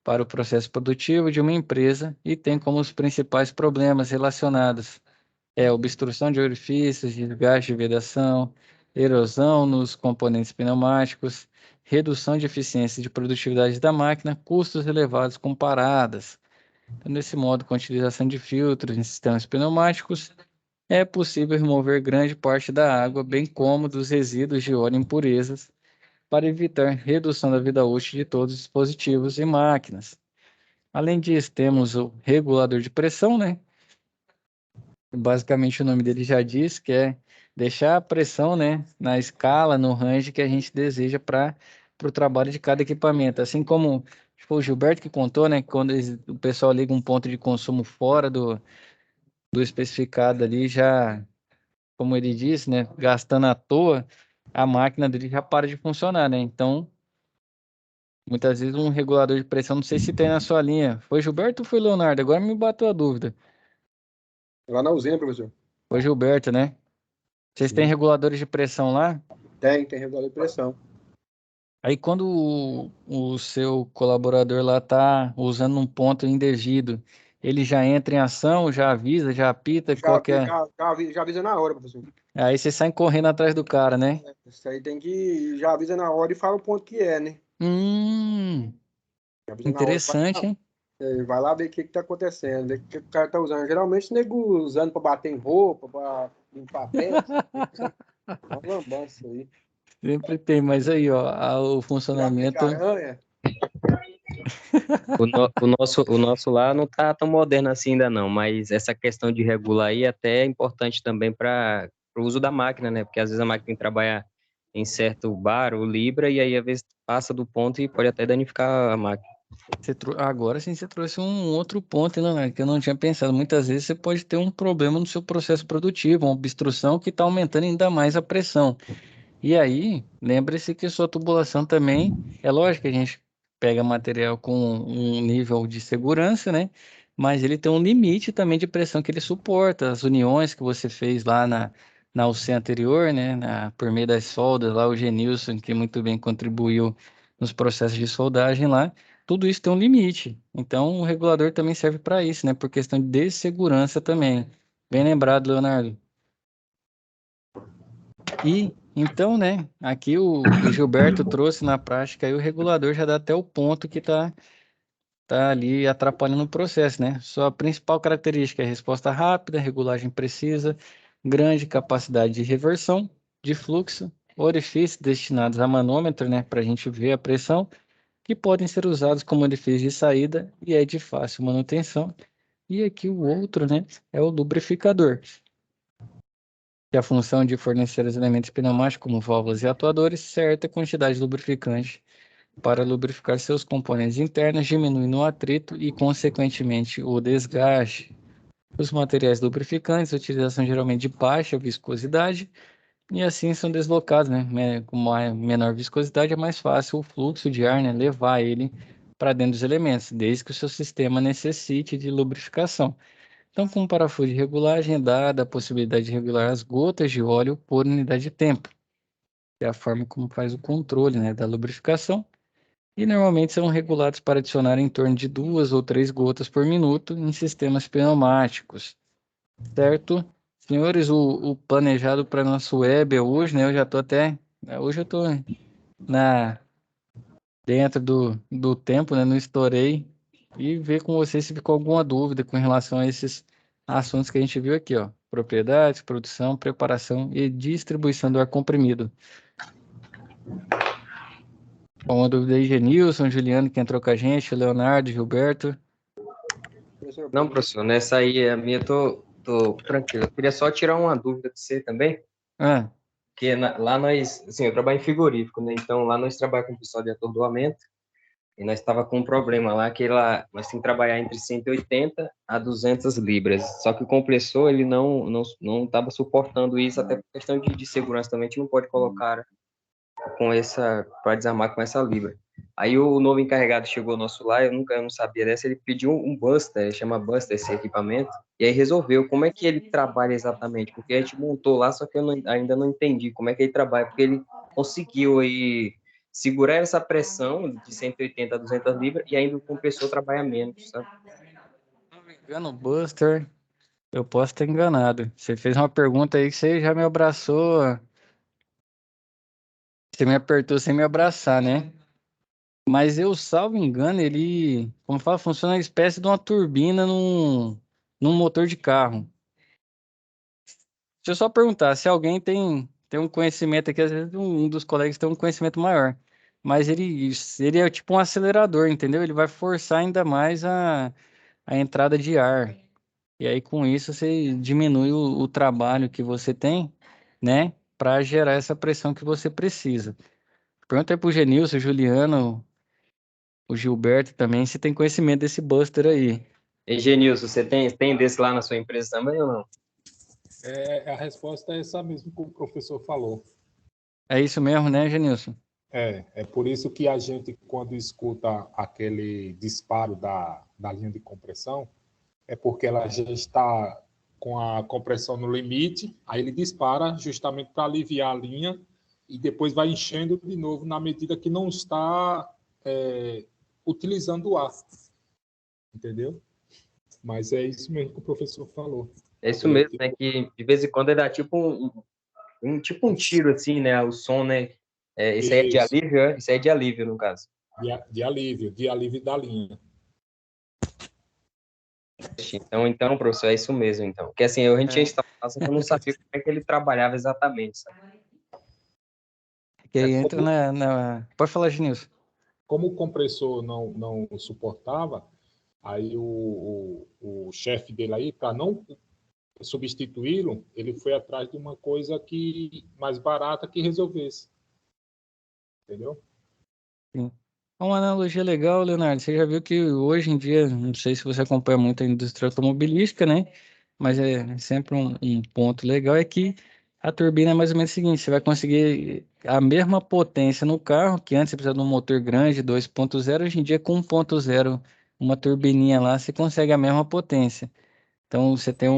Speaker 1: para o processo produtivo de uma empresa e tem como os principais problemas relacionados obstrução de orifícios, desgaste de vedação, erosão nos componentes pneumáticos, redução de eficiência e de produtividade da máquina, custos elevados com paradas. Então, desse modo, com a utilização de filtros em sistemas pneumáticos, é possível remover grande parte da água, bem como dos resíduos de óleo e impurezas, para evitar redução da vida útil de todos os dispositivos e máquinas. Além disso, temos o regulador de pressão, né? Basicamente, o nome dele já diz que é deixar a pressão, né, na escala, no range que a gente deseja para o trabalho de cada equipamento. Assim como foi o Gilberto que contou, né, quando o pessoal liga um ponto de consumo fora do especificado ali, já, como ele disse, né, gastando à toa, a máquina dele já para de funcionar, né? Então, muitas vezes um regulador de pressão, não sei se tem na sua linha. Foi Gilberto ou foi Leonardo? Agora me bateu a dúvida.
Speaker 2: Lá na usina, professor.
Speaker 1: Foi Gilberto, né? Vocês têm
Speaker 2: Sim.
Speaker 1: reguladores de pressão lá?
Speaker 2: Tem regulador de pressão.
Speaker 1: Aí quando o seu colaborador lá está usando um ponto indevido, ele já entra em ação, já avisa, já apita
Speaker 2: Já,
Speaker 1: qualquer.
Speaker 2: já avisa na hora, professor.
Speaker 1: Aí você sai correndo atrás do cara, né?
Speaker 2: Isso aí tem que. Já avisa na hora e fala o ponto que é, né?
Speaker 1: Hum,
Speaker 2: Já avisa na hora e
Speaker 1: interessante, hein?
Speaker 2: vai lá ver o que está acontecendo, ver o que o cara está usando. Geralmente, nego usando para bater em roupa, para limpar peça. É uma lambança isso aí.
Speaker 1: Sempre tem, mas aí, ó, o
Speaker 2: Pra
Speaker 1: funcionamento.
Speaker 2: pica-aranha.
Speaker 4: O nosso lá não tá tão moderno assim ainda não, mas essa questão de regular aí até é importante também para o uso da máquina, né? Porque às vezes a máquina tem que trabalhar em certo bar ou libra e aí às vezes passa do ponto e pode até danificar a máquina.
Speaker 1: Agora sim você trouxe um outro ponto, né, que eu não tinha pensado. Muitas vezes você pode ter um problema no seu processo produtivo, uma obstrução que está aumentando ainda mais a pressão. E aí, lembre-se que sua tubulação também, é lógico que a gente pega material com um nível de segurança, né? Mas ele tem um limite também de pressão que ele suporta. As uniões que você fez lá na UC anterior, né? Por meio das soldas, lá o Genilson, que muito bem contribuiu nos processos de soldagem lá, tudo isso tem um limite. Então, o regulador também serve para isso, né? Por questão de segurança também. Bem lembrado, Leonardo. E então, né, aqui o Gilberto trouxe na prática aí o regulador já dá até o ponto que tá ali atrapalhando o processo, né? Sua principal característica é resposta rápida, regulagem precisa, grande capacidade de reversão de fluxo, orifícios destinados a manômetro, né, para a gente ver a pressão, que podem ser usados como orifício de saída e é de fácil manutenção. E aqui o outro, né, é o lubrificador, que a função de fornecer os elementos pneumáticos, como válvulas e atuadores, certa quantidade de lubrificante para lubrificar seus componentes internos, diminuindo o atrito e, consequentemente, o desgaste. Os materiais lubrificantes utilizam geralmente de baixa viscosidade, E assim são deslocados, né? Com menor viscosidade é mais fácil o fluxo de ar, né? Levar ele para dentro dos elementos, desde que o seu sistema necessite de lubrificação. Então, com um parafuso de regulagem é dada a possibilidade de regular as gotas de óleo por unidade de tempo. É a forma como faz o controle, né, da lubrificação. E normalmente são regulados para adicionar em torno de 2 ou 3 gotas por minuto em sistemas pneumáticos, certo? Senhores, o planejado para nosso web é hoje, né? Eu já estou até. Hoje eu estou na, dentro do tempo, né? Não estourei. E ver com vocês se ficou alguma dúvida com relação a esses assuntos que a gente viu aqui, ó. Propriedades, produção, preparação e distribuição do ar comprimido. Uma dúvida aí, Genilson, Juliano, que entrou com a gente, Leonardo, Gilberto.
Speaker 2: Professor,
Speaker 4: Não, professor, nessa aí a minha tô tranquilo. Eu queria só tirar uma dúvida de você também,
Speaker 1: Ah,
Speaker 4: porque lá nós, assim, eu trabalho em frigorífico, né? Então lá nós trabalhamos com pessoal de atordoamento e nós estava com um problema lá que lá nós temos que trabalhar entre 180 a 200 libras. Só que o compressor ele não estava suportando isso até por questão de segurança também. A gente não pode colocar com essa para desarmar com essa libra. Aí o novo encarregado chegou nosso lá, eu não sabia dessa, ele pediu um Buster, chama Buster esse equipamento, e aí resolveu como é que ele trabalha exatamente, porque a gente montou lá, só que ainda não entendi como é que ele trabalha, porque ele conseguiu aí segurar essa pressão de 180 a 200 libras e ainda o compressor trabalha menos, sabe?
Speaker 1: se não me engano, o Buster, eu posso estar enganado. Você fez uma pergunta aí que você já me abraçou, você me apertou sem me abraçar, né? Mas eu, salvo engano, ele, como fala, funciona uma espécie de uma turbina num motor de carro. Deixa eu só perguntar se alguém tem um conhecimento aqui, às vezes um dos colegas tem um conhecimento maior. Mas ele é tipo um acelerador, entendeu? Ele vai forçar ainda mais a entrada de ar. E aí, com isso, você diminui o trabalho que você tem, né? Para gerar essa pressão que você precisa. Pergunta aí pro Genilson, Juliano, o Gilberto também, se tem conhecimento desse Buster aí.
Speaker 4: E Genilson, você tem desse lá na sua empresa também ou não?
Speaker 5: A resposta é essa mesmo que o professor falou.
Speaker 1: É isso mesmo, né, Genilson?
Speaker 5: É por isso que a gente, quando escuta aquele disparo da linha de compressão, é porque ela já está com a compressão no limite, aí ele dispara justamente para aliviar a linha e depois vai enchendo de novo na medida que não está utilizando o ar, entendeu? Mas é isso mesmo que o professor falou.
Speaker 4: É isso mesmo, né? Que de vez em quando ele dá tipo tipo um tiro assim, né? O som, né? Isso aí é de
Speaker 5: Isso,
Speaker 4: alívio, é? Isso aí é de alívio, no caso.
Speaker 5: de alívio da linha.
Speaker 4: Então, professor, é isso mesmo, então. Porque assim, a gente tinha
Speaker 1: É.
Speaker 4: instalado, só que eu não sabia como é que ele trabalhava exatamente, sabe?
Speaker 1: Que
Speaker 5: É
Speaker 1: aí entra
Speaker 5: como,
Speaker 1: Pode falar, Genilson.
Speaker 5: como o compressor não suportava, aí o chefe dele aí, para não substituí-lo, ele foi atrás de uma coisa que mais barata que resolvesse, entendeu?
Speaker 1: Sim. É uma analogia legal, Leonardo. Você já viu que hoje em dia, não sei se você acompanha muito a indústria automobilística, né? Mas é sempre um ponto legal é que a turbina é mais ou menos o seguinte: você vai conseguir a mesma potência no carro, que antes você precisava de um motor grande, 2.0, hoje em dia com 1.0, uma turbininha lá, você consegue a mesma potência. Então você tem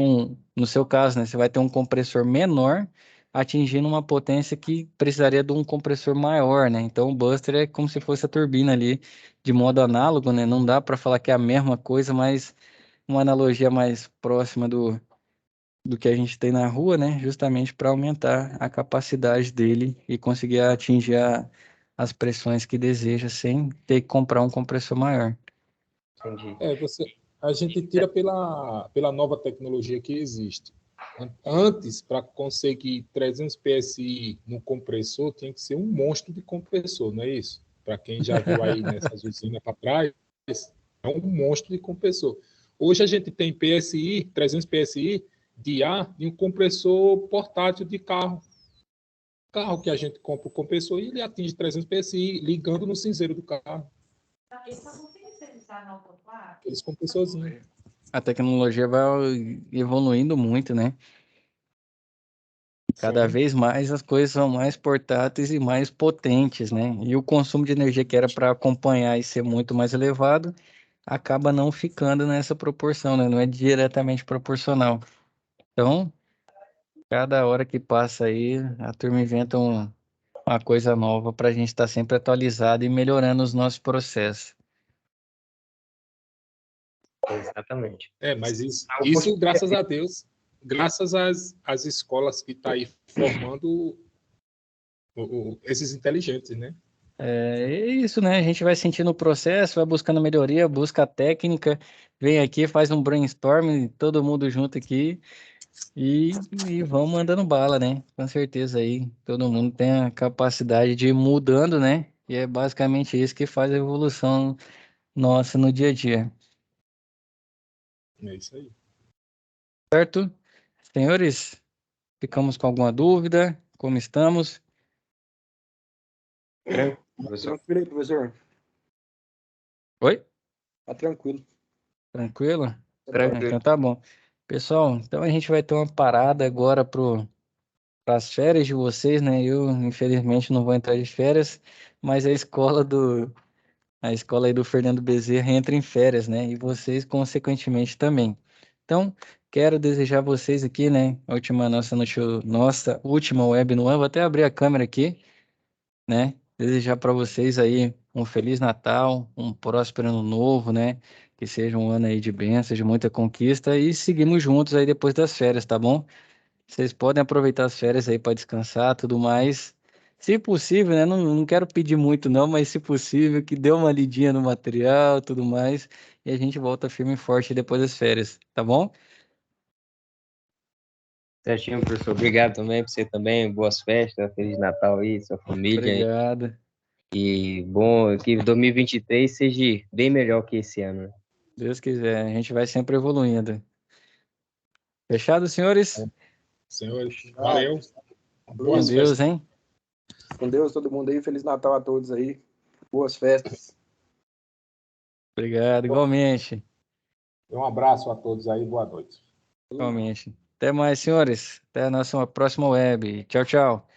Speaker 1: no seu caso, né, você vai ter um compressor menor atingindo uma potência que precisaria de um compressor maior, né? Então o Buster é como se fosse a turbina ali de modo análogo, né? Não dá para falar que é a mesma coisa, mas uma analogia mais próxima do que a gente tem na rua, né? Justamente para aumentar a capacidade dele e conseguir atingir as pressões que deseja sem ter que comprar um compressor maior.
Speaker 4: Entendi.
Speaker 5: A gente tira pela nova tecnologia que existe. Antes, para conseguir 300 PSI no compressor, tinha que ser um monstro de compressor, não é isso? Para quem já viu aí nessas usinas para trás, é um monstro de compressor. Hoje a gente tem PSI, 300 PSI de ar e um compressor portátil de carro. Carro que a gente compra o compressor e ele atinge 300 PSI ligando no cinzeiro do carro. Aqueles compressorzinhos.
Speaker 1: A tecnologia vai evoluindo muito, né? Cada
Speaker 5: Sim.
Speaker 1: vez mais as coisas são mais portáteis e mais potentes, né? E o consumo de energia que era para acompanhar e ser muito mais elevado, acaba não ficando nessa proporção, né? Não é diretamente proporcional. Então, cada hora que passa aí, a turma inventa uma coisa nova para a gente estar sempre atualizado e melhorando os nossos processos.
Speaker 4: Exatamente.
Speaker 5: Mas isso graças a Deus, graças às escolas que estão aí formando esses inteligentes, né?
Speaker 1: É isso, né? A gente vai sentindo o processo, vai buscando melhoria, busca a técnica, vem aqui, faz um brainstorm, todo mundo junto aqui e, e vamos mandando bala, né? Com certeza aí, todo mundo tem a capacidade de ir mudando, né? E é basicamente isso que faz a evolução nossa no dia a dia,
Speaker 5: É isso aí.
Speaker 1: certo? Senhores, ficamos com alguma dúvida? Como estamos?
Speaker 4: Professor.
Speaker 2: Tranquilo aí, professor.
Speaker 1: Oi?
Speaker 2: Tá tranquilo.
Speaker 1: Tranquilo?
Speaker 2: Tranquilo.
Speaker 1: Então tá bom. Pessoal, então a gente vai ter uma parada agora para as férias de vocês, né? Eu, infelizmente, não vou entrar de férias, mas a escola aí do Fernando Bezerra entra em férias, né? E vocês, consequentemente, também. Então, quero desejar a vocês aqui, né? A última nossa última web no ano. Vou até abrir a câmera aqui, né? Desejar para vocês aí um Feliz Natal, um próspero ano novo, né? Que seja um ano aí de bênçãos, de muita conquista e seguimos juntos aí depois das férias, tá bom? Vocês podem aproveitar as férias aí para descansar, tudo mais. Se possível, né? Não quero pedir muito não, mas se possível, que dê uma lidinha no material, tudo mais, e a gente volta firme e forte depois das férias, tá bom?
Speaker 4: Certinho, professor. Obrigado também por você também. Boas festas, Feliz Natal aí, sua família.
Speaker 1: Obrigado.
Speaker 4: E bom que 2023 seja bem melhor que esse ano, né?
Speaker 1: Deus quiser, a gente vai sempre evoluindo. Fechado, senhores?
Speaker 5: Senhores, valeu.
Speaker 1: Com
Speaker 5: Boas
Speaker 1: Deus,
Speaker 5: festas.
Speaker 1: hein?
Speaker 2: Com Deus, todo mundo aí. Feliz Natal a todos aí. Boas festas.
Speaker 1: Obrigado, igualmente.
Speaker 5: Um abraço a todos aí. Boa noite.
Speaker 1: Igualmente. Até mais, senhores. Até a nossa próxima web. Tchau, tchau.